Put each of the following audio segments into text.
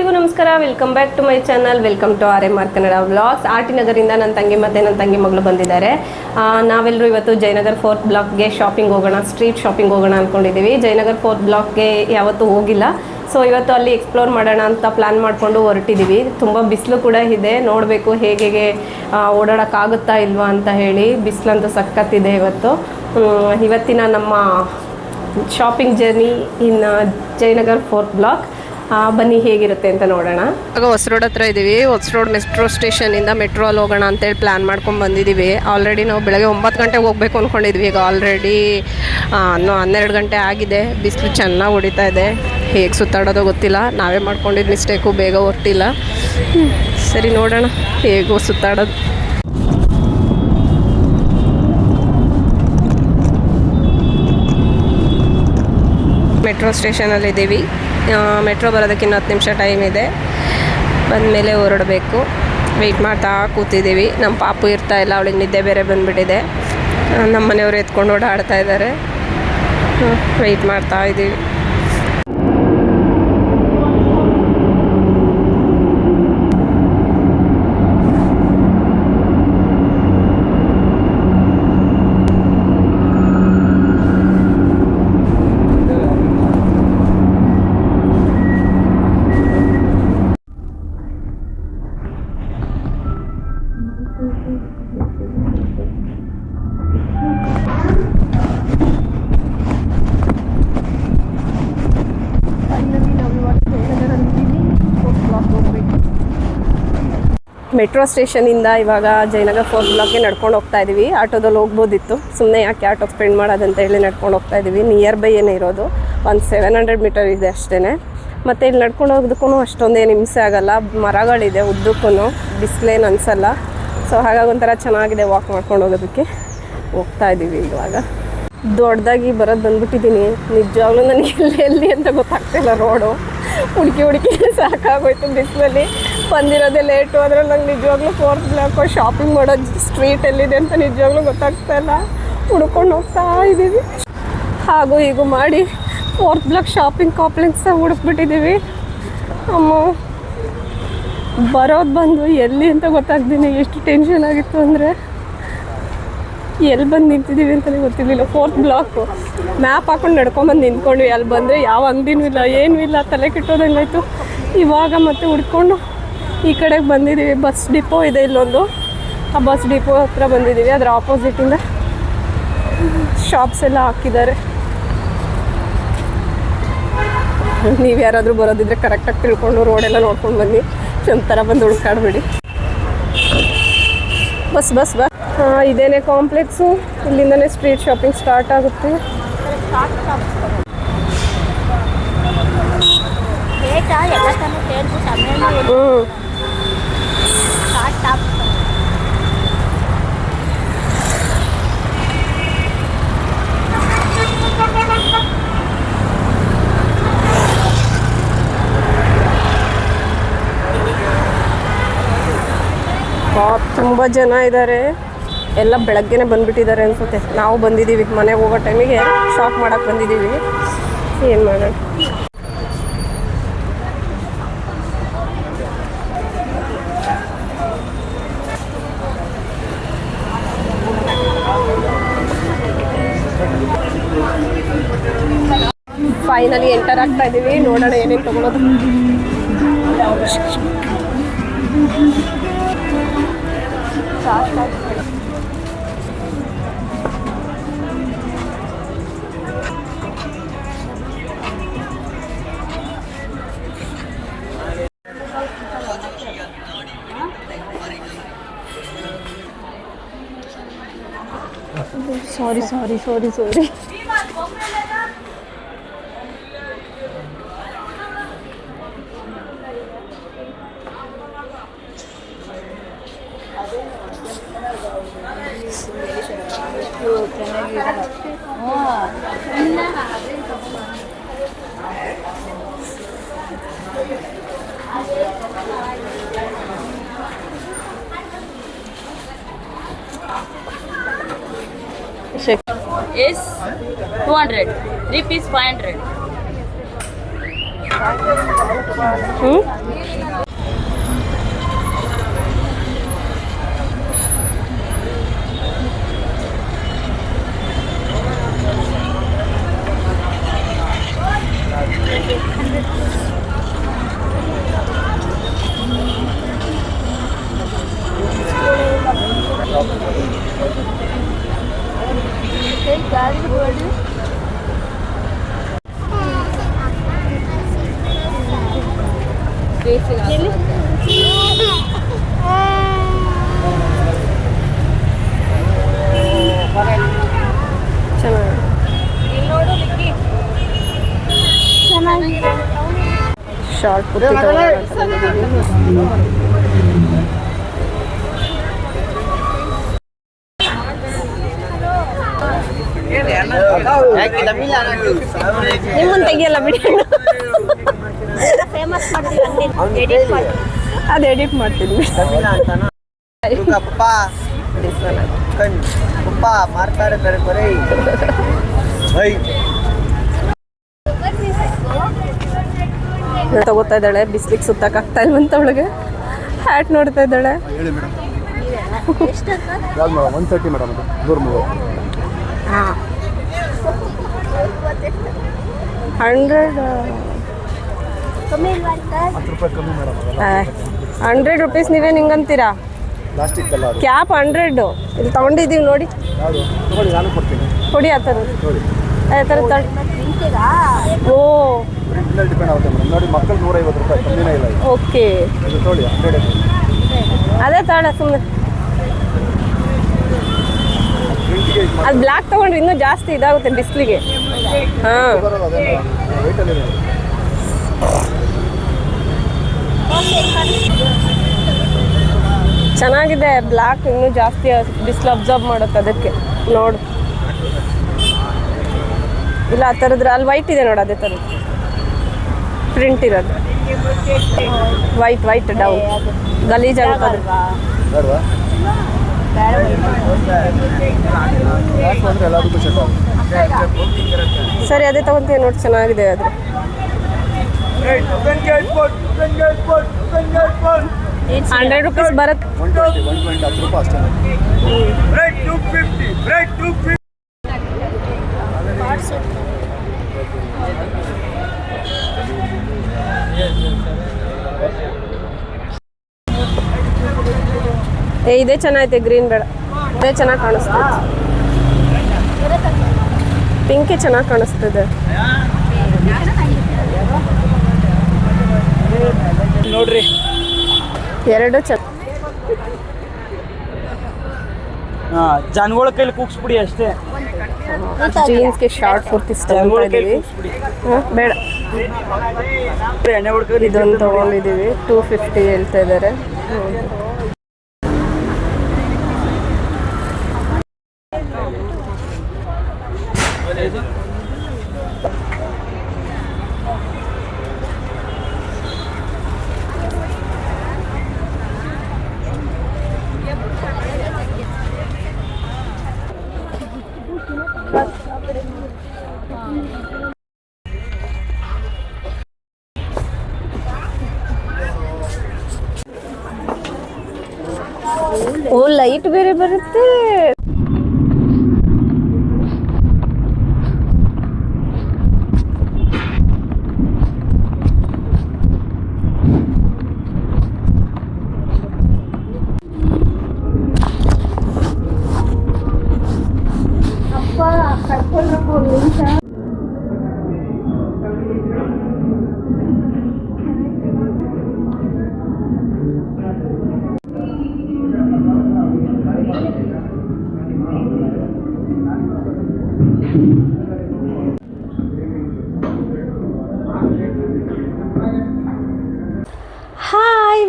ಎಲ್ಲರಿಗೂ ನಮಸ್ಕಾರ. Welcome back to my channel. Welcome to RMR Kannada vlogs. RT ನಗರಿಂದ ನನ್ನ ತಂಗಿ ಮತ್ತು ನನ್ನ ತಂಗಿ ಮಗಳು ಬಂದಿದ್ದಾರೆ. ನಾವೆಲ್ಲರೂ ಇವತ್ತು ಜಯನಗರ್ 4th ಬ್ಲಾಕ್ಗೆ ಶಾಪಿಂಗ್ ಹೋಗೋಣ, ಸ್ಟ್ರೀಟ್ ಶಾಪಿಂಗ್ ಹೋಗೋಣ ಅಂದ್ಕೊಂಡಿದ್ದೀವಿ. ಜಯನಗರ್ 4th ಬ್ಲಾಕ್ಗೆ ಯಾವತ್ತೂ ಹೋಗಿಲ್ಲ, ಸೊ ಇವತ್ತು ಅಲ್ಲಿ ಎಕ್ಸ್ಪ್ಲೋರ್ ಮಾಡೋಣ ಅಂತ ಪ್ಲ್ಯಾನ್ ಮಾಡಿಕೊಂಡು ಹೊರಟಿದ್ದೀವಿ. ತುಂಬ ಬಿಸಿಲು ಕೂಡ ಇದೆ, ನೋಡಬೇಕು ಹೇಗೆ ಓಡಾಡೋಕ್ಕಾಗುತ್ತಾ ಇಲ್ವಾ ಅಂತ ಹೇಳಿ. ಬಿಸಿಲಂತೂ ಸಖತ್ತಿದೆ ಇವತ್ತಿನ ನಮ್ಮ shopping journey in Jayanagar 4th ಬ್ಲಾಕ್. ಬನ್ನಿ ಹೇಗಿರುತ್ತೆ ಅಂತ ನೋಡೋಣ. ಆಗ ಹೊಸ ರೋಡ್ ಹತ್ರ ಇದ್ದೀವಿ. ಹೊಸ ರೋಡ್ ಮೆಟ್ರೋ ಸ್ಟೇಷನಿಂದ ಮೆಟ್ರೋ ಅಲ್ಲಿ ಹೋಗೋಣ ಅಂತೇಳಿ ಪ್ಲ್ಯಾನ್ ಮಾಡ್ಕೊಂಡು ಬಂದಿದ್ದೀವಿ. ಆಲ್ರೆಡಿ ನಾವು ಬೆಳಗ್ಗೆ 9 ಗಂಟೆಗೆ ಹೋಗ್ಬೇಕು ಅಂದ್ಕೊಂಡಿದ್ವಿ. ಈಗ ಆಲ್ರೆಡಿ 12 ಗಂಟೆ ಆಗಿದೆ. ಬಿಸಿಲು ಚೆನ್ನಾಗಿ ಹೊಡಿತಾ ಇದೆ. ಹೇಗೆ ಸುತ್ತಾಡೋದೋ ಗೊತ್ತಿಲ್ಲ. ನಾವೇ ಮಾಡ್ಕೊಂಡಿದ್ದು ಮಿಸ್ಟೇಕು, ಬೇಗ ಹೊರಟಿಲ್ಲ. ಸರಿ ನೋಡೋಣ ಹೇಗೋ ಸುತ್ತಾಡೋದು. ಮೆಟ್ರೋ ಸ್ಟೇಷನಲ್ಲಿದ್ದೀವಿ. ಮೆಟ್ರೋ ಬರೋದಕ್ಕೆ ಇನ್ನು 10 ನಿಮಿಷ ಟೈಮ್ ಇದೆ. ಬಂದಮೇಲೆ ಹೊರಡಬೇಕು. ವೆಯ್ಟ್ ಮಾಡ್ತಾ ಕೂತಿದ್ದೀವಿ. ನಮ್ಮ ಪಾಪು ಇರ್ತಾ ಇಲ್ಲ, ಅವಳಿಗೆ ನಿದ್ದೆ ಬೇರೆ ಬಂದುಬಿಟ್ಟಿದೆ. ನಮ್ಮ ಮನೆಯವರು ಎತ್ಕೊಂಡು ಓಡಾಡ್ತಾ ಇದ್ದಾರೆ. ವೆಯ್ಟ್ ಮಾಡ್ತಾ ಇದ್ದೀವಿ. ಮೆಟ್ರೋ ಸ್ಟೇಷನಿಂದ ಇವಾಗ ಜಯನಗರ್ 4th ಬ್ಲಾಕ್ಗೆ ನಡ್ಕೊಂಡು ಹೋಗ್ತಾ ಇದ್ದೀವಿ. ಆಟೋದಲ್ಲಿ ಹೋಗ್ಬೋದಿತ್ತು, ಸುಮ್ಮನೆ ಯಾಕೆ ಆಟೋ ಸ್ಪೆಂಡ್ ಮಾಡೋದಂತ ಹೇಳಿ ನಡ್ಕೊಂಡು ಹೋಗ್ತಾ ಇದ್ದೀವಿ. ನಿಯರ್ ಬೈ ಏನೇ ಇರೋದು, ಒಂದು 700 ಮೀಟರ್ ಇದೆ ಅಷ್ಟೇ. ಮತ್ತು ಇಲ್ಲಿ ನಡ್ಕೊಂಡು ಹೋಗೋದಕ್ಕೂ ಅಷ್ಟೊಂದೇನು ಹಿಂಸೆ ಆಗೋಲ್ಲ. ಮರಗಳಿದೆ ಉದ್ದಕ್ಕೂ, ಬಿಸಿಲೇನು ಅನಿಸಲ್ಲ. ಸೊ ಹಾಗಾಗಿ ಒಂಥರ ಚೆನ್ನಾಗಿದೆ ವಾಕ್ ಮಾಡ್ಕೊಂಡು ಹೋಗೋದಕ್ಕೆ. ಹೋಗ್ತಾ ಇದ್ದೀವಿ ಇವಾಗ. ದೊಡ್ಡದಾಗಿ ಬರೋದು ಬಂದ್ಬಿಟ್ಟಿದ್ದೀನಿ. ನಿಜವಾಗ್ಲೂ ನನಗೆ ಎಲ್ಲಿ ಅಂತ ಗೊತ್ತಾಗ್ತಿಲ್ಲ. ರೋಡು ಹುಡುಕಿ ಸಾಕಾಗೋಯ್ತು. ಬಿಸಿಲಲ್ಲಿ ಬಂದಿರೋದೇ ಲೇಟು. ಅದ್ರಲ್ಲಿ ನಂಗೆ ನಿಜವಾಗ್ಲೂ 4th ಬ್ಲಾಕ್ ಶಾಪಿಂಗ್ ಮಾಡೋದು ಸ್ಟ್ರೀಟ್ ಎಲ್ಲಿದೆ ಅಂತ ನಿಜವಾಗ್ಲೂ ಗೊತ್ತಾಗ್ತಾ ಇಲ್ಲ. ಹುಡ್ಕೊಂಡು ಹೋಗ್ತಾ ಇದ್ದೀವಿ. ಹಾಗೂ ಹೀಗೂ ಮಾಡಿ 4th ಬ್ಲಾಕ್ ಶಾಪಿಂಗ್ ಕಾಂಪ್ಲೆಕ್ಸ್ ಹುಡುಕ್ಬಿಟ್ಟಿದ್ದೀವಿ. ಅಮ್ಮ ಬರೋದು ಬಂದು ಎಲ್ಲಿ ಅಂತ ಗೊತ್ತಾಗ್ತೀನಿ. ಎಷ್ಟು ಟೆನ್ಷನ್ ಆಗಿತ್ತು ಅಂದರೆ ಎಲ್ಲಿ ಬಂದು ನಿಂತಿದ್ದೀವಿ ಅಂತಲೇ ಗೊತ್ತಿರಲಿಲ್ಲ. 4th ಬ್ಲಾಕು ಮ್ಯಾಪ್ ಹಾಕೊಂಡು ನಡ್ಕೊಂಬಂದು ನಿಂತ್ಕೊಂಡ್ವಿ. ಅಲ್ಲಿ ಬಂದರೆ ಯಾವ ಅಂಗಡಿನೂ ಇಲ್ಲ, ಏನೂ ಇಲ್ಲ. ತಲೆ ಕೆಟ್ಟೋದಂಗಾಯ್ತು. ಇವಾಗ ಮತ್ತೆ ಹುಡ್ಕೊಂಡು ಈ ಕಡೆಗೆ ಬಂದಿದ್ದೀವಿ. ಬಸ್ ಡಿಪೋ ಇದೆ ಇಲ್ಲೊಂದು, ಆ ಬಸ್ ಡಿಪೋ ಹತ್ರ ಬಂದಿದ್ದೀವಿ. ಅದರ ಆಪೋಸಿಟಿಂದ ಶಾಪ್ಸ್ ಎಲ್ಲ ಹಾಕಿದ್ದಾರೆ. ನೀವು ಯಾರಾದರೂ ಬರೋದಿದ್ರೆ ಕರೆಕ್ಟಾಗಿ ತಿಳ್ಕೊಂಡು ರೋಡೆಲ್ಲ ನೋಡ್ಕೊಂಡು ಬನ್ನಿ. ಒಂಥರ ಬಂದು ಹುಡ್ಕಾಡ್ಬೇಡಿ. ಬಸ್ ಇದೇನೇ ಕಾಂಪ್ಲೆಕ್ಸು. ಇಲ್ಲಿಂದನೇ ಸ್ಟ್ರೀಟ್ ಶಾಪಿಂಗ್ ಸ್ಟಾರ್ಟ್ ಆಗುತ್ತೆ. ತುಂಬ ಜನ ಇದ್ದಾರೆ. ಎಲ್ಲ ಬೆಳಗ್ಗೆನೇ ಬಂದುಬಿಟ್ಟಿದ್ದಾರೆ ಅನಿಸುತ್ತೆ. ನಾವು ಬಂದಿದ್ದೀವಿ ಮನೆಗೆ ಹೋಗೋ ಟೈಮಿಗೆ. ಶಾಪ್ ಮಾಡೋಕ್ಕೆ ಬಂದಿದ್ದೀವಿ. ಏನು ಮಾಡೋಣ. ಫೈನಲಿ ಎಂಟರ್ ಆಗ್ತಾ ಇದ್ದೀವಿ. ನೋಡೋಣ ಏನೇನು ತೊಗೊಳೋದು. ಸಾರಿ. is 200, 3 piece 500. ಹ್ಞೂ ಶಾರ್ಟ್ ಕುರ್ತಿ ನಿಮ್ಮನ್ನು ತೆಗಿಯಲ್ಲ ಬಿಡಿ, ಅದು ಎಡಿಟ್ ಮಾಡ್ತೀನಿ. ತಗೋತಾ ಇದ್ದಾಳೆ, ಬಿಸ್ಲಿಗೆ ಸುತ್ತಕ್ಕೆ ಆಗ್ತಾ ಇಲ್ವಂತ ಅವಳಿಗೆ. ಹ್ಯಾಟ್ ನೋಡ್ತಾ ಇದ್ದಾಳೆ. ಹಾಂ 100 ರೂಪೀಸ್ ನೀವೇ ನಿಂಗಂತೀರಾ? ಕ್ಯಾಪ್ 100 ಇಲ್ಲಿ ತಗೊಂಡಿದ್ದೀವಿ ನೋಡಿ, ಕೊಡಿ ಆ ಥರ ಆ ಥರ ಓ ಓಕೆ ಅದೇ ತಗೊಳ್ಳ ಸುಮ್ಮನೆ. ಅದು ಬ್ಲ್ಯಾಕ್ ತೊಗೊಂಡ್ರೆ ಇನ್ನೂ ಜಾಸ್ತಿ ಇದಾಗುತ್ತೆ ಬಿಸಿಲಿಗೆ. ಹಾಂ ಚೆನ್ನಾಗಿದೆ, ಬ್ಲ್ಯಾಕ್ ಇನ್ನೂ ಜಾಸ್ತಿ ಬಿಸಿಲು ಅಬ್ಸರ್ವ್ ಮಾಡುತ್ತೆ ಅದಕ್ಕೆ. ನೋಡು ಇಲ್ಲ ಆ ಥರದ್ರ ಅಲ್ಲಿ ವೈಟ್ ಇದೆ ನೋಡು, ಅದೇ ಥರದ್ದು ಪ್ರಿಂಟ್ ಇರೋದು ವೈಟ್ ಡೌನ್ ಗಲೀಜಾಗುತ್ತೆ ಅದು. ಸರಿ ಅದೇ ತಗೊಂತೀವಿ ನೋಡಿ, ಚೆನ್ನಾಗಿದೆ ಅದು. ₹100 ಬರುತ್ತೆ. ಇದೇ ಚೆನ್ನಾಗೈತೆ, ಗ್ರೀನ್ ಬೇಡ, ಇದೇ ಚೆನ್ನಾಗಿ ಕಾಣಿಸ್ತದೆ. ಪಿಂಕೇ ಚೆನ್ನಾಗಿ ಕಾಣಿಸ್ತದೆ ನೋಡ್ರಿ. ಎರಡು ಜನಗಳ ಕೈಲಿ ಕೂಗ್ಸ್ಬಿಡಿ ಅಷ್ಟೇ. ಜೀನ್ಸ್ಗೆ ಶಾರ್ಟ್ ಕುರ್ತಿ ತಗೊಂಡಿದ್ದೀವಿ. ಬೇಡ ಇದೊಂದು ತೊಗೊಂಡಿದ್ದೀವಿ, 250 ಹೇಳ್ತಾ ಇದ್ದಾರೆ. ಓ ಲೈಟ್ ಬೇರೆ ಬರುತ್ತೆ.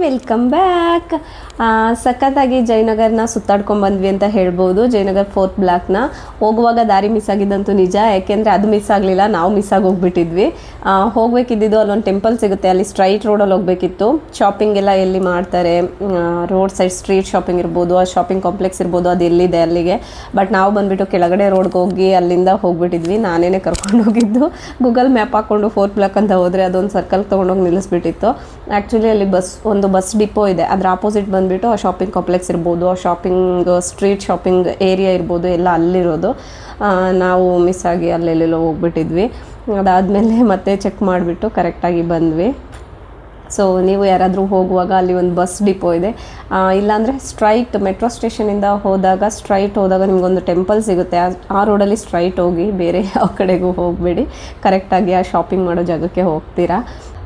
Welcome back. ಸಖತ್ತಾಗಿ ಜಯನಗರ್ನ ಸುತ್ತಾಡ್ಕೊಂಡು ಬಂದ್ವಿ ಅಂತ ಹೇಳ್ಬೋದು. ಜಯನಗರ್ 4th ಬ್ಲಾಕ್ನ ಹೋಗುವಾಗ ದಾರಿ ಮಿಸ್ ಆಗಿದ್ದಂತೂ ನಿಜ, ಯಾಕೆಂದರೆ ಅದು ಮಿಸ್ ಆಗಲಿಲ್ಲ, ನಾವು ಮಿಸ್ ಆಗಿ ಹೋಗ್ಬಿಟ್ಟಿದ್ವಿ. ಹೋಗ್ಬೇಕಿದ್ದು ಅಲ್ಲೊಂದು ಟೆಂಪಲ್ ಸಿಗುತ್ತೆ, ಅಲ್ಲಿ ಸ್ಟ್ರೈಟ್ ರೋಡಲ್ಲಿ ಹೋಗ್ಬೇಕಿತ್ತು. ಶಾಪಿಂಗ್ ಎಲ್ಲ ಎಲ್ಲಿ ಮಾಡ್ತಾರೆ, ರೋಡ್ ಸೈಡ್ ಸ್ಟ್ರೀಟ್ ಶಾಪಿಂಗ್ ಇರ್ಬೋದು, ಆ ಶಾಪಿಂಗ್ ಕಾಂಪ್ಲೆಕ್ಸ್ ಇರ್ಬೋದು, ಅದು ಎಲ್ಲಿದೆ ಅಲ್ಲಿಗೆ. ಬಟ್ ನಾವು ಬಂದುಬಿಟ್ಟು ಕೆಳಗಡೆ ರೋಡ್ಗೆ ಹೋಗಿ ಅಲ್ಲಿಂದ ಹೋಗ್ಬಿಟ್ಟಿದ್ವಿ. ನಾನೇನೆ ಕರ್ಕೊಂಡು ಹೋಗಿದ್ದು. ಗೂಗಲ್ ಮ್ಯಾಪ್ ಹಾಕ್ಕೊಂಡು 4th ಬ್ಲಾಕ್ ಅಂತ ಹೋದರೆ ಅದೊಂದು ಸರ್ಕಲ್ ತೊಗೊಂಡೋಗಿ ನಿಲ್ಲಿಸ್ಬಿಟ್ಟಿತ್ತು. ಆ್ಯಕ್ಚುಲಿ ಅಲ್ಲಿ ಒಂದು ಬಸ್ ಡಿಪೋ ಇದೆ, ಅದ್ರ ಆಪೋಸಿಟ್ ಬಂದುಬಿಟ್ಟು ಆ ಶಾಪಿಂಗ್ ಕಾಂಪ್ಲೆಕ್ಸ್ ಇರ್ಬೋದು, ಆ ಶಾಪಿಂಗ್ ಸ್ಟ್ರೀಟ್ ಶಾಪಿಂಗ್ ಏರಿಯಾ ಇರ್ಬೋದು, ಎಲ್ಲ ಅಲ್ಲಿರೋದು. ನಾವು ಮಿಸ್ ಆಗಿ ಅಲ್ಲೆಲ್ಲೆಲ್ಲೋ ಹೋಗ್ಬಿಟ್ಟಿದ್ವಿ. ಅದಾದಮೇಲೆ ಮತ್ತೆ ಚೆಕ್ ಮಾಡಿಬಿಟ್ಟು ಕರೆಕ್ಟಾಗಿ ಬಂದ್ವಿ. ಸೊ ನೀವು ಯಾರಾದರೂ ಹೋಗುವಾಗ ಅಲ್ಲಿ ಒಂದು ಬಸ್ ಡಿಪೋ ಇದೆ, ಇಲ್ಲಾಂದರೆ ಸ್ಟ್ರೈಟ್ ಮೆಟ್ರೋ ಸ್ಟೇಷನಿಂದ ಸ್ಟ್ರೈಟ್ ಹೋದಾಗ ನಿಮಗೊಂದು ಟೆಂಪಲ್ ಸಿಗುತ್ತೆ. ಆ ರೋಡಲ್ಲಿ ಸ್ಟ್ರೈಟ್ ಹೋಗಿ, ಬೇರೆ ಯಾವ ಕಡೆಗೂ ಹೋಗಬೇಡಿ, ಕರೆಕ್ಟಾಗಿ ಆ ಶಾಪಿಂಗ್ ಮಾಡೋ ಜಾಗಕ್ಕೆ ಹೋಗ್ತೀರಾ.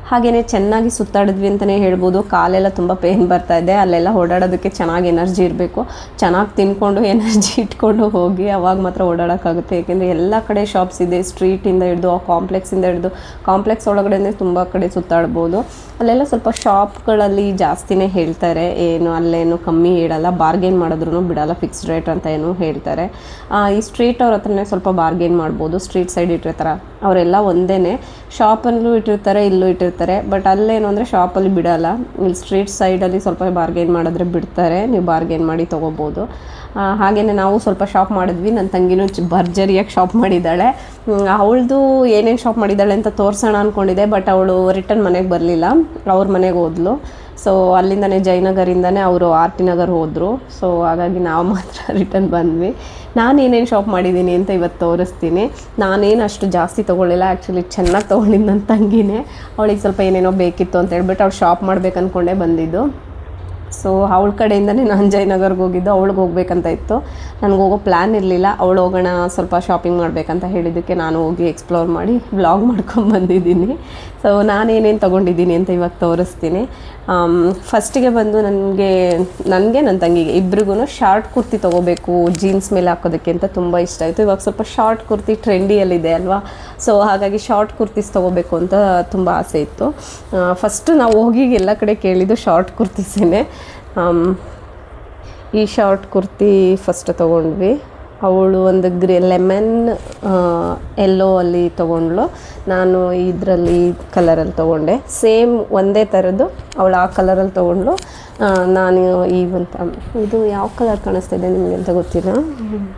ಹಾಗೆಯೇ ಚೆನ್ನಾಗಿ ಸುತ್ತಾಡಿದ್ವಿ ಅಂತಲೇ ಹೇಳ್ಬೋದು. ಕಾಲೆಲ್ಲ ತುಂಬ ಪೇನ್ ಬರ್ತಾಯಿದೆ. ಅಲ್ಲೆಲ್ಲ ಓಡಾಡೋದಕ್ಕೆ ಚೆನ್ನಾಗಿ ಎನರ್ಜಿ ಇರಬೇಕು, ಚೆನ್ನಾಗಿ ತಿನ್ಕೊಂಡು ಎನರ್ಜಿ ಇಟ್ಕೊಂಡು ಹೋಗಿ ಅವಾಗ ಮಾತ್ರ ಓಡಾಡೋಕ್ಕಾಗುತ್ತೆ. ಏಕೆಂದರೆ ಎಲ್ಲ ಕಡೆ ಶಾಪ್ಸ್ ಇದೆ, ಸ್ಟ್ರೀಟಿಂದ ಹಿಡಿದು ಆ ಕಾಂಪ್ಲೆಕ್ಸಿಂದ ಹಿಡಿದು ಕಾಂಪ್ಲೆಕ್ಸ್ ಒಳಗಡೆ ತುಂಬ ಕಡೆ ಸುತ್ತಾಡ್ಬೋದು. ಅಲ್ಲೆಲ್ಲ ಸ್ವಲ್ಪ ಶಾಪ್ಗಳಲ್ಲಿ ಜಾಸ್ತಿನೇ ಹೇಳ್ತಾರೆ, ಏನು ಅಲ್ಲೇನು ಕಮ್ಮಿ ಹೇಳಲ್ಲ, ಬಾರ್ಗೇನ್ ಮಾಡಿದ್ರೂ ಬಿಡಲ್ಲ, ಫಿಕ್ಸ್ಡ್ ರೇಟ್ ಅಂತ ಏನು ಹೇಳ್ತಾರೆ. ಈ ಸ್ಟ್ರೀಟ್ ಅವ್ರ ಹತ್ರನೇ ಸ್ವಲ್ಪ ಬಾರ್ಗೇನ್ ಮಾಡ್ಬೋದು. ಸ್ಟ್ರೀಟ್ ಸೈಡ್ ಇಟ್ಟಿರ್ತಾರೆ ಅವರೆಲ್ಲ ಒಂದೇ, ಶಾಪಲ್ಲೂ ಇಟ್ಟಿರ್ತಾರೆ, ಇಲ್ಲೂ ಇಟ್ಟಿರ್ತಾರೆ. ಬಟ್ ಅಲ್ಲೇನು ಅಂದರೆ ಶಾಪಲ್ಲಿ ಬಿಡಲ್ಲ, ಇಲ್ಲಿ ಸ್ಟ್ರೀಟ್ ಸೈಡಲ್ಲಿ ಸ್ವಲ್ಪ ಬಾರ್ಗೇನ್ ಮಾಡಿದ್ರೆ ಬಿಡ್ತಾರೆ, ನೀವು ಬಾರ್ಗೇನ್ ಮಾಡಿ ತೊಗೋಬೋದು. ಹಾಗೆಯೇ ನಾವು ಸ್ವಲ್ಪ ಶಾಪ್ ಮಾಡಿದ್ವಿ. ನನ್ನ ತಂಗಿನೂ ಭರ್ಜರಿಯಾಗಿ ಶಾಪ್ ಮಾಡಿದ್ದಾಳೆ. ಅವಳದು ಏನೇನು ಶಾಪ್ ಮಾಡಿದ್ದಾಳೆ ಅಂತ ತೋರಿಸೋಣ ಅಂದ್ಕೊಂಡಿದ್ದೆ, ಬಟ್ ಅವಳು ರಿಟರ್ನ್ ಮನೆಗೆ ಬರಲಿಲ್ಲ, ಅವ್ರ ಮನೆಗೆ ಹೋದ್ಲು. ಸೊ ಅಲ್ಲಿಂದನೇ ಜಯನಗರಿಂದನೇ ಅವರು RT ನಗರ್ ಹೋದರು. ಸೊ ಹಾಗಾಗಿ ನಾವು ಮಾತ್ರ ರಿಟರ್ನ್ ಬಂದ್ವಿ. ನಾನು ಏನೇನು ಶಾಪ್ ಮಾಡಿದ್ದೀನಿ ಅಂತ ಇವತ್ತು ತೋರಿಸ್ತೀನಿ. ನಾನೇನು ಅಷ್ಟು ಜಾಸ್ತಿ ತೊಗೊಳ್ಳಿಲ್ಲ, ಆ್ಯಕ್ಚುಲಿ ಚೆನ್ನಾಗಿ ತೊಗೊಂಡಿದ್ದು ನನ್ನ ತಂಗಿನೇ. ಅವಳಿಗೆ ಸ್ವಲ್ಪ ಏನೇನೋ ಬೇಕಿತ್ತು ಅಂತ ಹೇಳ್ಬಿಟ್ಟು ಅವ್ಳು ಶಾಪ್ ಮಾಡ್ಬೇಕು ಅಂದ್ಕೊಂಡೇ ಬಂದಿದ್ದು. ಸೊ ಅವಳ ಕಡೆಯಿಂದನೇ ನಾನು ಜಯನಗರ್ಗೆ ಹೋಗಿದ್ದು. ಅವಳಿಗೆ ಹೋಗ್ಬೇಕಂತ ಇತ್ತು, ನನಗೆ ಹೋಗೋ ಪ್ಲ್ಯಾನ್ ಇರಲಿಲ್ಲ. ಅವಳು ಹೋಗೋಣ ಸ್ವಲ್ಪ ಶಾಪಿಂಗ್ ಮಾಡಬೇಕಂತ ಹೇಳಿದ್ದಕ್ಕೆ ನಾನು ಹೋಗಿ ಎಕ್ಸ್ಪ್ಲೋರ್ ಮಾಡಿ ವ್ಲಾಗ್ ಮಾಡ್ಕೊಂಡು ಬಂದಿದ್ದೀನಿ. ಸೊ ನಾನೇನೇನು ತೊಗೊಂಡಿದ್ದೀನಿ ಅಂತ ಇವಾಗ ತೋರಿಸ್ತೀನಿ. ಫಸ್ಟಿಗೆ ಬಂದು ನನಗೆ ನನ್ನ ತಂಗಿಗೆ ಇಬ್ರಿಗೂ ಶಾರ್ಟ್ ಕುರ್ತಿ ತೊಗೋಬೇಕು ಜೀನ್ಸ್ ಮೇಲೆ ಹಾಕೋದಕ್ಕೆ ಅಂತ ತುಂಬ ಇಷ್ಟ ಆಯಿತು. ಇವಾಗ ಸ್ವಲ್ಪ ಶಾರ್ಟ್ ಕುರ್ತಿ ಟ್ರೆಂಡಿಯಲ್ಲಿದೆ ಅಲ್ವಾ, ಸೊ ಹಾಗಾಗಿ ಶಾರ್ಟ್ ಕುರ್ತೀಸ್ ತೊಗೋಬೇಕು ಅಂತ ತುಂಬ ಆಸೆ ಇತ್ತು. ಫಸ್ಟು ನಾವು ಹೋಗಿ ಎಲ್ಲ ಕಡೆ ಕೇಳಿದ್ದು ಶಾರ್ಟ್ ಕುರ್ತೀಸೇ. ಈ ಶಾರ್ಟ್ ಕುರ್ತಿ ಫಸ್ಟ್ ತೊಗೊಂಡ್ವಿ. ಅವಳು ಒಂದು ಲೆಮನ್ ಎಲ್ಲೋ ಅಲ್ಲಿ ತೊಗೊಂಡ್ಳು, ನಾನು ಇದರಲ್ಲಿ ಕಲರಲ್ಲಿ ತೊಗೊಂಡೆ. ಸೇಮ್ ಒಂದೇ ಥರದ್ದು ಅವಳು ಆ ಕಲರಲ್ಲಿ ತೊಗೊಂಡ್ಳು, ನಾನು ಇದು ಯಾವ ಕಲರ್ ಕಾಣಿಸ್ತಾ ಇದೆ ನಿಮಗೆ ಅಂತ ಗೊತ್ತಿಲ್ಲ,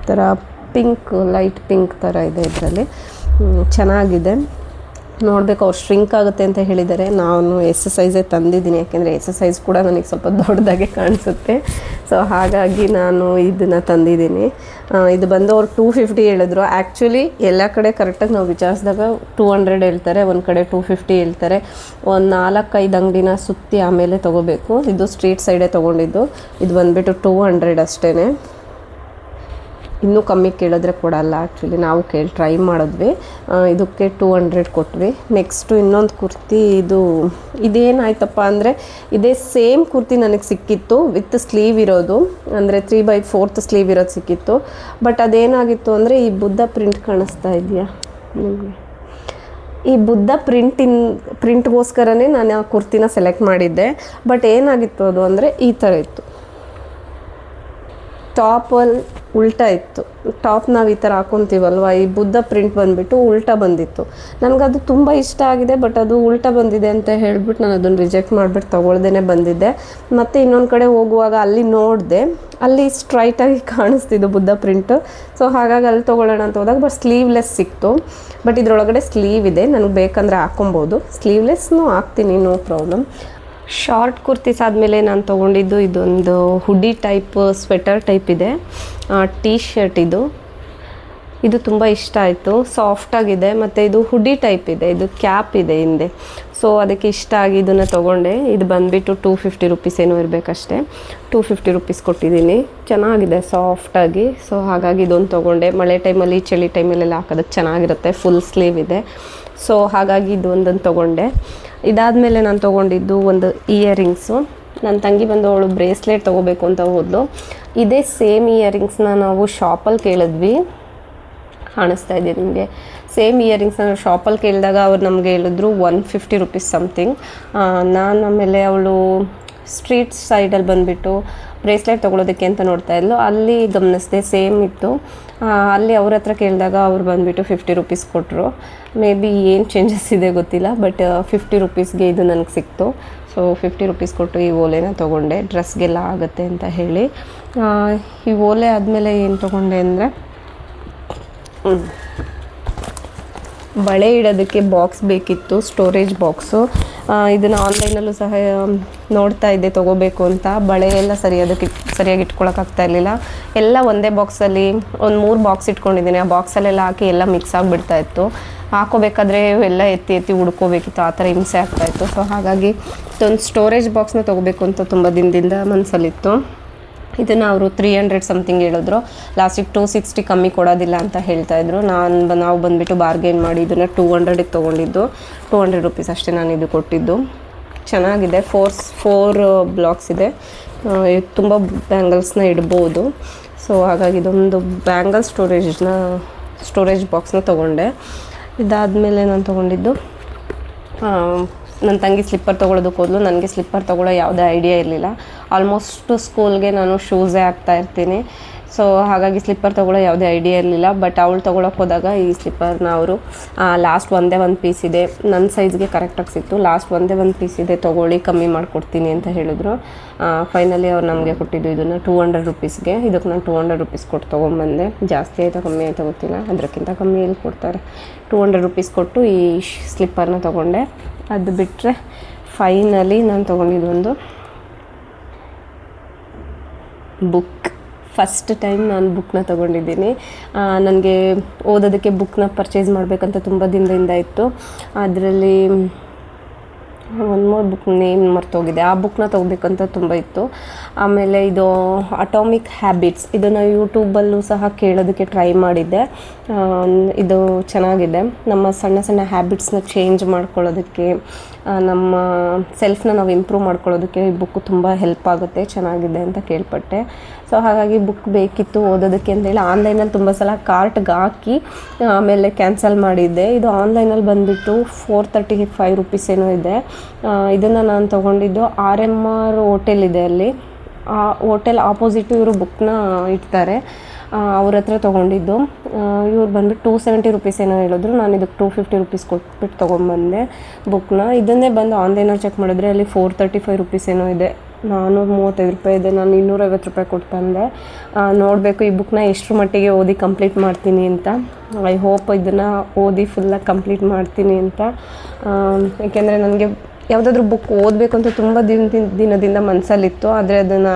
ಥರ ಪಿಂಕ್, ಲೈಟ್ ಪಿಂಕ್ ಥರ ಇದೆ. ಇದರಲ್ಲಿ ಚೆನ್ನಾಗಿದೆ, ನೋಡಬೇಕು. ಅವ್ರು ಶ್ರಿಂಕ್ ಆಗುತ್ತೆ ಅಂತ ಹೇಳಿದ್ದಾರೆ. ನಾನು ಸೈಜೇ ತಂದಿದ್ದೀನಿ, ಯಾಕೆಂದರೆ ಸೈಜ್ ಕೂಡ ನನಗೆ ಸ್ವಲ್ಪ ದೊಡ್ಡದಾಗೆ ಕಾಣಿಸುತ್ತೆ. ಸೊ ಹಾಗಾಗಿ ನಾನು ಇದನ್ನು ತಂದಿದ್ದೀನಿ. ಇದು ಬಂದು ಅವ್ರು 250 ಹೇಳಿದ್ರು. ಆ್ಯಕ್ಚುಲಿ ಎಲ್ಲ ಕಡೆ ಕರೆಕ್ಟಾಗಿ ನಾವು ವಿಚಾರಿಸಿದಾಗ 200 ಹೇಳ್ತಾರೆ, ಒಂದು ಕಡೆ 250 ಹೇಳ್ತಾರೆ. ಒಂದು 4-5 ಅಂಗಡಿನ ಸುತ್ತಿ ಆಮೇಲೆ ತೊಗೋಬೇಕು. ಇದು ಸ್ಟ್ರೀಟ್ ಸೈಡೇ ತೊಗೊಂಡಿದ್ದು. ಇದು ಬಂದುಬಿಟ್ಟು 200 ಅಷ್ಟೇ. ಇನ್ನೂ ಕಮ್ಮಿ ಕೇಳಿದ್ರೆ ಕೊಡಲ್ಲ. ಆ್ಯಕ್ಚುಲಿ ನಾವು ಟ್ರೈ ಮಾಡಿದ್ವಿ, ಇದಕ್ಕೆ 200 ಕೊಟ್ವಿ. ನೆಕ್ಸ್ಟು ಇನ್ನೊಂದು ಕುರ್ತಿ, ಇದೇನಾಯ್ತಪ್ಪ ಅಂದರೆ ಇದೇ ಸೇಮ್ ಕುರ್ತಿ ನನಗೆ ಸಿಕ್ಕಿತ್ತು, ವಿತ್ ಸ್ಲೀವ್ ಇರೋದು, ಅಂದರೆ 3/4 ಸ್ಲೀವ್ ಇರೋದು ಸಿಕ್ಕಿತ್ತು. ಬಟ್ ಅದೇನಾಗಿತ್ತು ಅಂದರೆ ಈ ಬುದ್ಧ ಪ್ರಿಂಟ್ ಕಾಣಿಸ್ತಾ ಇದೆಯಾ ನಿಮಗೆ, ಈ ಬುದ್ಧ ಪ್ರಿಂಟ್ಗೋಸ್ಕರನೇ ನಾನು ಆ ಕುರ್ತಿನ ಸೆಲೆಕ್ಟ್ ಮಾಡಿದ್ದೆ. ಬಟ್ ಏನಾಗಿತ್ತು ಅದು ಅಂದರೆ ಈ ಥರ ಇತ್ತು, ಟಾಪಲ್ಲಿ ಉಲ್ಟಾ ಇತ್ತು. ಟಾಪ್ ನಾವು ಈ ಥರ ಹಾಕ್ಕೊತೀವಲ್ವ, ಈ ಬುದ್ಧ ಪ್ರಿಂಟ್ ಬಂದುಬಿಟ್ಟು ಉಲ್ಟಾ ಬಂದಿತ್ತು. ನನಗದು ತುಂಬ ಇಷ್ಟ ಆಗಿದೆ, ಬಟ್ ಅದು ಉಲ್ಟಾ ಬಂದಿದೆ ಅಂತ ಹೇಳ್ಬಿಟ್ಟು ನಾನು ಅದನ್ನು ರಿಜೆಕ್ಟ್ ಮಾಡಿಬಿಟ್ಟು ತೊಗೊಳ್ದೇ ಬಂದಿದ್ದೆ. ಮತ್ತು ಇನ್ನೊಂದು ಕಡೆ ಹೋಗುವಾಗ ಅಲ್ಲಿ ನೋಡಿದೆ, ಅಲ್ಲಿ ಸ್ಟ್ರೈಟಾಗಿ ಕಾಣಿಸ್ತಿದ್ದು ಬುದ್ಧ ಪ್ರಿಂಟು. ಸೊ ಹಾಗಾಗಿ ಅಲ್ಲಿ ತೊಗೊಳ್ಳೋಣ ಅಂತ ಹೋದಾಗ ಬಟ್ ಸ್ಲೀವ್ಲೆಸ್ ಸಿಕ್ತು. ಬಟ್ ಇದರೊಳಗಡೆ ಸ್ಲೀವ್ ಇದೆ, ನನಗೆ ಬೇಕಂದರೆ ಹಾಕ್ಕೊಬೋದು. ಸ್ಲೀವ್ಲೆಸ್ನೂ ಹಾಕ್ತೀನಿ, ನೋ ಪ್ರಾಬ್ಲಮ್. ಶಾರ್ಟ್ ಕುರ್ತೀಸ್ ಆದಮೇಲೆ ನಾನು ತೊಗೊಂಡಿದ್ದು ಇದೊಂದು ಹುಡಿ ಟೈಪ್ ಸ್ವೆಟರ್ ಟೈಪ್ ಇದೆ, ಟೀ ಶರ್ಟ್. ಇದು ತುಂಬ ಇಷ್ಟ ಆಯಿತು, ಸಾಫ್ಟಾಗಿದೆ, ಮತ್ತು ಇದು ಹುಡಿ ಟೈಪ್ ಇದೆ, ಇದು ಕ್ಯಾಪ್ ಇದೆ ಹಿಂದೆ. ಸೊ ಅದಕ್ಕೆ ಇಷ್ಟ ಆಗಿ ಇದನ್ನು ತೊಗೊಂಡೆ. ಇದು ಬಂದುಬಿಟ್ಟು 250 ರುಪೀಸ್ ಏನೋ ಇರಬೇಕಷ್ಟೇ, 250 ರುಪೀಸ್ ಕೊಟ್ಟಿದ್ದೀನಿ. ಚೆನ್ನಾಗಿದೆ ಸಾಫ್ಟಾಗಿ. ಸೊ ಹಾಗಾಗಿ ಇದೊಂದು ತೊಗೊಂಡೆ. ಮಳೆ ಟೈಮಲ್ಲಿ, ಚಳಿ ಟೈಮಲ್ಲೆಲ್ಲ ಹಾಕೋದಕ್ಕೆ ಚೆನ್ನಾಗಿರುತ್ತೆ, ಫುಲ್ ಸ್ಲೀವ್ ಇದೆ. ಸೊ ಹಾಗಾಗಿ ಇದು ಒಂದನ್ನು ತೊಗೊಂಡೆ. ಇದಾದಮೇಲೆ ನಾನು ತೊಗೊಂಡಿದ್ದು ಒಂದು ಇಯರಿಂಗ್ಸು. ನನ್ನ ತಂಗಿ ಬಂದು ಅವಳು ಬ್ರೇಸ್ಲೆಟ್ ತೊಗೋಬೇಕು ಅಂತ ಹೋದ್ಲು. ಇದೇ ಸೇಮ್ ಇಯರಿಂಗ್ಸ್ನ ನಾವು ಶಾಪಲ್ಲಿ ಕೇಳಿದ್ವಿ, ಕಾಣಿಸ್ತಾ ಇದೆ ನಿಮಗೆ. ಸೇಮ್ ಇಯರಿಂಗ್ಸ್ನ ಶಾಪಲ್ಲಿ ಕೇಳಿದಾಗ ಅವ್ರು ನಮಗೆ ಹೇಳಿದ್ರು 150 ರುಪೀಸ್ ಸಮಥಿಂಗ್. ನಾನು ಆಮೇಲೆ ಅವಳು ಸ್ಟ್ರೀಟ್ ಸೈಡಲ್ಲಿ ಬಂದುಬಿಟ್ಟು ಬ್ರೇಸ್ಲೆಟ್ ತೊಗೊಳೋದಕ್ಕೆ ಅಂತ ನೋಡ್ತಾ ಇದ್ಲು. ಅಲ್ಲಿ ಗಮನಿಸಿದೆ ಸೇಮ್ ಇತ್ತು. ಅಲ್ಲಿ ಅವ್ರ ಹತ್ರ ಕೇಳಿದಾಗ ಅವ್ರು ಬಂದುಬಿಟ್ಟು 50 ರುಪೀಸ್ ಕೊಟ್ಟರು. ಮೇ ಬಿ ಏನು ಚೇಂಜಸ್ ಇದೆ ಗೊತ್ತಿಲ್ಲ, ಬಟ್ 50 ರುಪೀಸ್ಗೆ ಇದು ನನಗೆ ಸಿಕ್ತು. ಸೊ 50 ರುಪೀಸ್ ಕೊಟ್ಟು ಈ ಓಲೆನ ತೊಗೊಂಡೆ, ಡ್ರೆಸ್ಗೆಲ್ಲ ಆಗುತ್ತೆ ಅಂತ ಹೇಳಿ. ಈ ಓಲೆ ಆದಮೇಲೆ ಏನು ತೊಗೊಂಡೆ ಅಂದರೆ ಬಳೆ ಇಡೋದಕ್ಕೆ ಬಾಕ್ಸ್ ಬೇಕಿತ್ತು, ಸ್ಟೋರೇಜ್ ಬಾಕ್ಸು. ಇದನ್ನು ಆನ್ಲೈನಲ್ಲೂ ಸಹ ನೋಡ್ತಾ ಇದ್ದೆ ತೊಗೋಬೇಕು ಅಂತ. ಬಳೆ ಎಲ್ಲ ಸರಿಯಾಗಿ ಇಟ್ಕೊಳಕ್ಕಾಗ್ತಾ ಇರಲಿಲ್ಲ. ಎಲ್ಲ ಒಂದೇ ಬಾಕ್ಸಲ್ಲಿ ಒಂದು 3 ಬಾಕ್ಸ್ ಇಟ್ಕೊಂಡಿದ್ದೀನಿ. ಆ ಬಾಕ್ಸಲ್ಲೆಲ್ಲ ಹಾಕಿ ಎಲ್ಲ ಮಿಕ್ಸ್ ಆಗಿಬಿಡ್ತಾ ಇತ್ತು. ಹಾಕೋಬೇಕಾದ್ರೆ ಎಲ್ಲ ಎತ್ತಿ ಹುಡ್ಕೋಬೇಕಿತ್ತು, ಆ ಥರ ಹಿಂಸೆ ಆಗ್ತಾಯಿತ್ತು. ಸೊ ಹಾಗಾಗಿ ಒಂದು ಸ್ಟೋರೇಜ್ ಬಾಕ್ಸ್ನ ತೊಗೋಬೇಕು ಅಂತ ತುಂಬ ದಿನದಿಂದ ಮನಸ್ಸಲ್ಲಿತ್ತು. ಇದನ್ನು ಅವರು 300 ಸಮಥಿಂಗ್ ಹೇಳಿದ್ರು. ಲಾಸ್ಟಿಗೆ 260 ಕಮ್ಮಿ ಕೊಡೋದಿಲ್ಲ ಅಂತ ಹೇಳ್ತಾಯಿದ್ರು. ನಾವು ಬಂದುಬಿಟ್ಟು ಬಾರ್ಗೇನ್ ಮಾಡಿ ಇದನ್ನು 200ಗೆ ತೊಗೊಂಡಿದ್ದು. 200 ರುಪೀಸ್ ಅಷ್ಟೇ ನಾನು ಇದು ಕೊಟ್ಟಿದ್ದು. ಚೆನ್ನಾಗಿದೆ. 4 ಬ್ಲಾಕ್ಸ್ ಇದೆ. ತುಂಬ ಬ್ಯಾಂಗಲ್ಸ್ನ ಇಡ್ಬೋದು. ಸೊ ಹಾಗಾಗಿ ಇದೊಂದು ಬ್ಯಾಂಗಲ್ ಸ್ಟೋರೇಜ್ ಬಾಕ್ಸ್ನ ತೊಗೊಂಡೆ. ಇದಾದಮೇಲೆ ನಾನು ತೊಗೊಂಡಿದ್ದು ನನ್ನ ತಂಗಿ ಸ್ಲಿಪ್ಪರ್ ತೊಗೊಳೋದಕ್ಕೆ ಹೋದ್ಲು. ನನಗೆ ಸ್ಲಿಪ್ಪರ್ ತೊಗೊಳ್ಳೋ ಯಾವುದೇ ಐಡಿಯಾ ಇರಲಿಲ್ಲ. ಆಲ್ಮೋಸ್ಟ್ ಸ್ಕೂಲ್ಗೆ ನಾನು ಶೂಸೇ ಹಾಕ್ತಾ ಇರ್ತೀನಿ. ಸೊ ಹಾಗಾಗಿ ಸ್ಲಿಪ್ಪರ್ ತೊಗೊಳ್ಳೋ ಯಾವುದೇ ಐಡಿಯಾ ಇರಲಿಲ್ಲ. ಬಟ್ ಅವಳು ತೊಗೊಳಕ್ಕೆ ಹೋದಾಗ ಈ ಸ್ಲಿಪ್ಪರ್ನ ಅವರು ಲಾಸ್ಟ್ ಒಂದೇ ಒಂದು ಪೀಸ್ ಇದೆ, ನನ್ನ ಸೈಜ್ಗೆ ಕರೆಕ್ಟಾಗಿ ಸಿಕ್ತು. ಲಾಸ್ಟ್ ಒಂದೇ ಒಂದು ಪೀಸ್ ಇದೆ, ತೊಗೊಳ್ಳಿ, ಕಮ್ಮಿ ಮಾಡಿಕೊಡ್ತೀನಿ ಅಂತ ಹೇಳಿದ್ರು. ಫೈನಲಿ ಅವ್ರು ನಮಗೆ ಕೊಟ್ಟಿದ್ದು ಇದನ್ನು 200 ರುಪೀಸ್ಗೆ. ಇದಕ್ಕೆ ನಾನು 200 ರುಪೀಸ್ ಕೊಟ್ಟು ತೊಗೊಂಬಂದೆ. ಜಾಸ್ತಿ ಆಯಿತಾ ಕಮ್ಮಿ ಆಯಿತಾ ಗೊತ್ತಿಲ್ಲ, ಅದಕ್ಕಿಂತ ಕಮ್ಮಿ ಎಲ್ಲಿ ಕೊಡ್ತಾರೆ. 200 ರುಪೀಸ್ ಕೊಟ್ಟು ಈ ಸ್ಲಿಪ್ಪರ್ನ ತೊಗೊಂಡೆ. ಅದು ಬಿಟ್ಟರೆ ಫೈನಲಿ ನಾನು ತೊಗೊಂಡಿದ್ದೊಂದು ಬುಕ್. ಫಸ್ಟ್ ಟೈಮ್ ನಾನು ಬುಕ್ನ ತೊಗೊಂಡಿದ್ದೀನಿ. ನನಗೆ ಓದೋದಕ್ಕೆ ಬುಕ್ನ ಪರ್ಚೇಸ್ ಮಾಡಬೇಕಂತ ತುಂಬ ದಿನದಿಂದ ಇತ್ತು. ಅದರಲ್ಲಿ ಒಂದು 3 ಬುಕ್ ನೇಮ್ ಮರ್ತೋಗಿದೆ. ಆ ಬುಕ್ನ ತೊಗೋಬೇಕಂತ ತುಂಬ ಇತ್ತು. ಆಮೇಲೆ ಇದು ಅಟಾಮಿಕ್ ಹ್ಯಾಬಿಟ್ಸ್, ಇದನ್ನು ಯೂಟ್ಯೂಬಲ್ಲೂ ಸಹ ಕೇಳೋದಕ್ಕೆ ಟ್ರೈ ಮಾಡಿದ್ದೆ. ಇದು ಚೆನ್ನಾಗಿದೆ. ನಮ್ಮ ಸಣ್ಣ ಸಣ್ಣ ಹ್ಯಾಬಿಟ್ಸ್ನ ಚೇಂಜ್ ಮಾಡ್ಕೊಳ್ಳೋದಕ್ಕೆ, ನಮ್ಮ ಸೆಲ್ಫ್ನ ನಾವು ಇಂಪ್ರೂವ್ ಮಾಡ್ಕೊಳ್ಳೋದಕ್ಕೆ ಈ ಬುಕ್ಕು ತುಂಬ ಹೆಲ್ಪ್ ಆಗುತ್ತೆ, ಚೆನ್ನಾಗಿದೆ ಅಂತ ಕೇಳ್ಪಟ್ಟೆ. ಸೊ ಹಾಗಾಗಿ ಬುಕ್ ಬೇಕಿತ್ತು ಓದೋದಕ್ಕೆ ಅಂತೇಳಿ ಆನ್ಲೈನಲ್ಲಿ ತುಂಬ ಸಲ ಕಾರ್ಟ್ಗೆ ಹಾಕಿ ಆಮೇಲೆ ಕ್ಯಾನ್ಸಲ್ ಮಾಡಿದ್ದೆ. ಇದು ಆನ್ಲೈನಲ್ಲಿ ಬಂದುಬಿಟ್ಟು 435 ರುಪೀಸ್ ಏನೋ ಇದೆ. ಇದನ್ನು ನಾನು ತೊಗೊಂಡಿದ್ದು RMR ಹೋಟೆಲ್ ಇದೆ ಅಲ್ಲಿ. ಆ ಹೋಟೆಲ್ ಆಪೋಸಿಟು ಇವರು ಬುಕ್ನ ಇಡ್ತಾರೆ. ಅವ್ರ ಹತ್ರ ತೊಗೊಂಡಿದ್ದು. ಇವ್ರು ಬಂದುಬಿಟ್ಟು 270 ರುಪೀಸ್ ಏನೋ ಹೇಳಿದ್ರು. ನಾನು ಇದಕ್ಕೆ 250 ರುಪೀಸ್ ಕೊಟ್ಬಿಟ್ಟು ತೊಗೊಂಬಂದೆ ಬುಕ್ನ. ಇದನ್ನೇ ಬಂದು ಆನ್ಲೈನಲ್ಲಿ ಚೆಕ್ ಮಾಡಿದ್ರೆ ಅಲ್ಲಿ 435 ರುಪೀಸ್ ಏನೋ ಇದೆ. 435 ರೂಪಾಯಿ ಇದೆ. ನಾನು 250 ರೂಪಾಯಿ ಕೊಟ್ಟು ತಂದೆ. ನೋಡಬೇಕು ಈ ಬುಕ್ನ ಎಷ್ಟರ ಮಟ್ಟಿಗೆ ಓದಿ ಕಂಪ್ಲೀಟ್ ಮಾಡ್ತೀನಿ ಅಂತ. ಐ ಹೋಪ್ ಇದನ್ನು ಓದಿ ಫುಲ್ಲಾಗಿ ಕಂಪ್ಲೀಟ್ ಮಾಡ್ತೀನಿ ಅಂತ. ಏಕೆಂದರೆ ನನಗೆ ಯಾವುದಾದ್ರೂ ಬುಕ್ ಓದಬೇಕು ಅಂತ ತುಂಬ ದಿನದಿಂದ ಮನಸ್ಸಲ್ಲಿತ್ತು. ಆದರೆ ಅದನ್ನು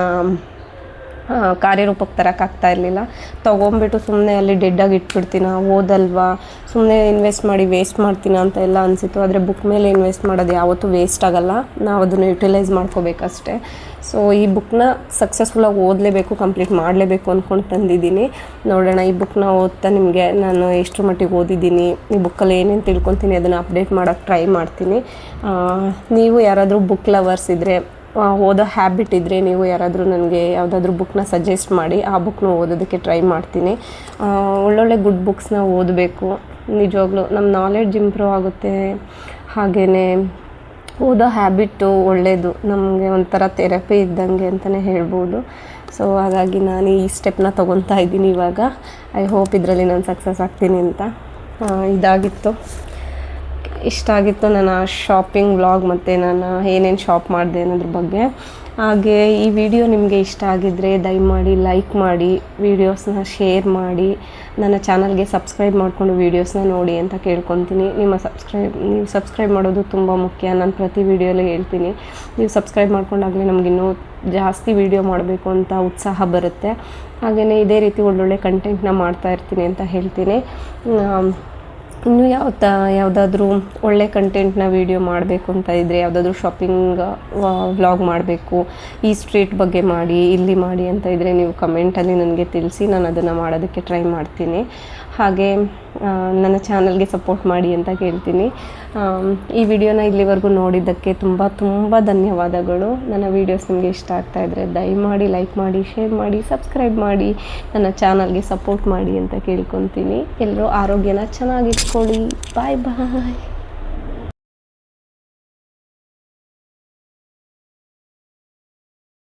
ಕಾರ್ಯರೂಪಕ್ಕೆ ತರೋಕ್ಕಾಗ್ತಾ ಇರಲಿಲ್ಲ. ತೊಗೊಂಬಿಟ್ಟು ಸುಮ್ಮನೆ ಅಲ್ಲಿ ಡೆಡ್ಡಾಗಿ ಇಟ್ಬಿಡ್ತೀನ, ಓದಲ್ವಾ, ಸುಮ್ಮನೆ ಇನ್ವೆಸ್ಟ್ ಮಾಡಿ ವೇಸ್ಟ್ ಮಾಡ್ತೀನ ಅಂತ ಎಲ್ಲ ಅನಿಸಿತ್ತು. ಆದರೆ ಬುಕ್ ಮೇಲೆ ಇನ್ವೆಸ್ಟ್ ಮಾಡೋದು ಯಾವತ್ತೂ ವೇಸ್ಟ್ ಆಗೋಲ್ಲ, ನಾವು ಅದನ್ನು ಯುಟಿಲೈಸ್ ಮಾಡ್ಕೋಬೇಕಷ್ಟೆ. ಸೊ ಈ ಬುಕ್ನ ಸಕ್ಸಸ್ಫುಲ್ಲಾಗಿ ಓದಲೇಬೇಕು, ಕಂಪ್ಲೀಟ್ ಮಾಡಲೇಬೇಕು ಅಂದ್ಕೊಂಡು ತಂದಿದ್ದೀನಿ. ನೋಡೋಣ ಈ ಬುಕ್ನ ಓದ್ತಾ ನಿಮಗೆ ನಾನು ಎಷ್ಟರ ಮಟ್ಟಿಗೆ ಓದಿದ್ದೀನಿ, ಈ ಬುಕ್ಕಲ್ಲಿ ಏನೇನು ತಿಳ್ಕೊತೀನಿ ಅದನ್ನು ಅಪ್ಡೇಟ್ ಮಾಡೋಕ್ಕೆ ಟ್ರೈ ಮಾಡ್ತೀನಿ. ನೀವು ಯಾರಾದರೂ ಬುಕ್ ಲವರ್ಸ್ ಇದ್ದರೆ, ಓದೋ ಹ್ಯಾಬಿಟ್ ಇದ್ದರೆ, ನೀವು ಯಾರಾದರೂ ನನಗೆ ಯಾವುದಾದ್ರೂ ಬುಕ್ನ ಸಜೆಸ್ಟ್ ಮಾಡಿ, ಆ ಬುಕ್ನ ಓದೋದಕ್ಕೆ ಟ್ರೈ ಮಾಡ್ತೀನಿ. ಒಳ್ಳೊಳ್ಳೆ ಗುಡ್ ಬುಕ್ಸ್ನ ಓದಬೇಕು. ನಿಜವಾಗ್ಲೂ ನಮ್ಮ ನಾಲೆಡ್ಜ್ ಇಂಪ್ರೂವ್ ಆಗುತ್ತೆ. ಹಾಗೆಯೇ ಓದೋ ಹ್ಯಾಬಿಟ್ಟು ಒಳ್ಳೆಯದು, ನಮಗೆ ಒಂಥರ ಥೆರಪಿ ಇದ್ದಂಗೆ ಅಂತಲೇ ಹೇಳ್ಬೋದು. ಸೊ ಹಾಗಾಗಿ ನಾನು ಈ ಸ್ಟೆಪ್ನ ತೊಗೊತಾ ಇದ್ದೀನಿ ಇವಾಗ. ಐ ಹೋಪ್ ಇದರಲ್ಲಿ ನಾನು ಸಕ್ಸಸ್ ಆಗ್ತೀನಿ ಅಂತ. ಇಷ್ಟ ಆಗಿತ್ತು ನನ್ನ ಶಾಪಿಂಗ್ ವ್ಲಾಗ್ ಮತ್ತು ನಾನು ಏನೇನು ಶಾಪ್ ಮಾಡಿದೆ ಅನ್ನೋದ್ರ ಬಗ್ಗೆ. ಹಾಗೆ ಈ ವಿಡಿಯೋ ನಿಮಗೆ ಇಷ್ಟ ಆಗಿದ್ದರೆ ದಯಮಾಡಿ ಲೈಕ್ ಮಾಡಿ, ವೀಡಿಯೋಸ್ನ ಶೇರ್ ಮಾಡಿ, ನನ್ನ ಚಾನಲ್ಗೆ ಸಬ್ಸ್ಕ್ರೈಬ್ ಮಾಡಿಕೊಂಡು ವೀಡಿಯೋಸ್ನ ನೋಡಿ ಅಂತ ಕೇಳ್ಕೊತೀನಿ. ನೀವು ಸಬ್ಸ್ಕ್ರೈಬ್ ಮಾಡೋದು ತುಂಬ ಮುಖ್ಯ. ನಾನು ಪ್ರತಿ ವೀಡಿಯೋಲ್ಲೇ ಹೇಳ್ತೀನಿ, ನೀವು ಸಬ್ಸ್ಕ್ರೈಬ್ ಮಾಡ್ಕೊಂಡಾಗಲೇ ನಮಗಿನ್ನೂ ಜಾಸ್ತಿ ವೀಡಿಯೋ ಮಾಡಬೇಕು ಅಂತ ಉತ್ಸಾಹ ಬರುತ್ತೆ. ಹಾಗೆಯೇ ಇದೇ ರೀತಿ ಒಳ್ಳೊಳ್ಳೆ ಕಂಟೆಂಟ್ನ ಮಾಡ್ತಾ ಇರ್ತೀನಿ ಅಂತ ಹೇಳ್ತೀನಿ. ಇನ್ನೂ ಯಾವುದಾದ್ರೂ ಒಳ್ಳೆ ಕಂಟೆಂಟ್ನ ವೀಡಿಯೋ ಮಾಡಬೇಕು ಅಂತ ಇದ್ದರೆ, ಯಾವುದಾದ್ರೂ ಶಾಪಿಂಗ್ ವ್ಲಾಗ್ ಮಾಡಬೇಕು, ಈ ಸ್ಟ್ರೀಟ್ ಬಗ್ಗೆ ಮಾಡಿ, ಇಲ್ಲಿ ಮಾಡಿ ಅಂತ ಇದ್ದರೆ ನೀವು ಕಮೆಂಟಲ್ಲಿ ನನಗೆ ತಿಳಿಸಿ, ನಾನು ಅದನ್ನು ಮಾಡೋದಕ್ಕೆ ಟ್ರೈ ಮಾಡ್ತೀನಿ. ಹಾಗೆ ನನ್ನ ಚಾನಲ್ಗೆ ಸಪೋರ್ಟ್ ಮಾಡಿ ಅಂತ ಕೇಳ್ತೀನಿ. ಈ ವಿಡಿಯೋನ ಇಲ್ಲಿವರೆಗೂ ನೋಡಿದ್ದಕ್ಕೆ ತುಂಬ ಧನ್ಯವಾದಗಳು. ನನ್ನ ವೀಡಿಯೋಸ್ ನಿಮಗೆ ಇಷ್ಟ ಆಗ್ತಾಯಿದ್ರೆ ದಯಮಾಡಿ ಲೈಕ್ ಮಾಡಿ, ಶೇರ್ ಮಾಡಿ, ಸಬ್ಸ್ಕ್ರೈಬ್ ಮಾಡಿ, ನನ್ನ ಚಾನಲ್ಗೆ ಸಪೋರ್ಟ್ ಮಾಡಿ ಅಂತ ಕೇಳ್ಕೊತೀನಿ. ಎಲ್ಲರೂ ಆರೋಗ್ಯನ ಚೆನ್ನಾಗಿಟ್ಕೊಳ್ಳಿ. ಬಾಯ್ ಬಾಯ್.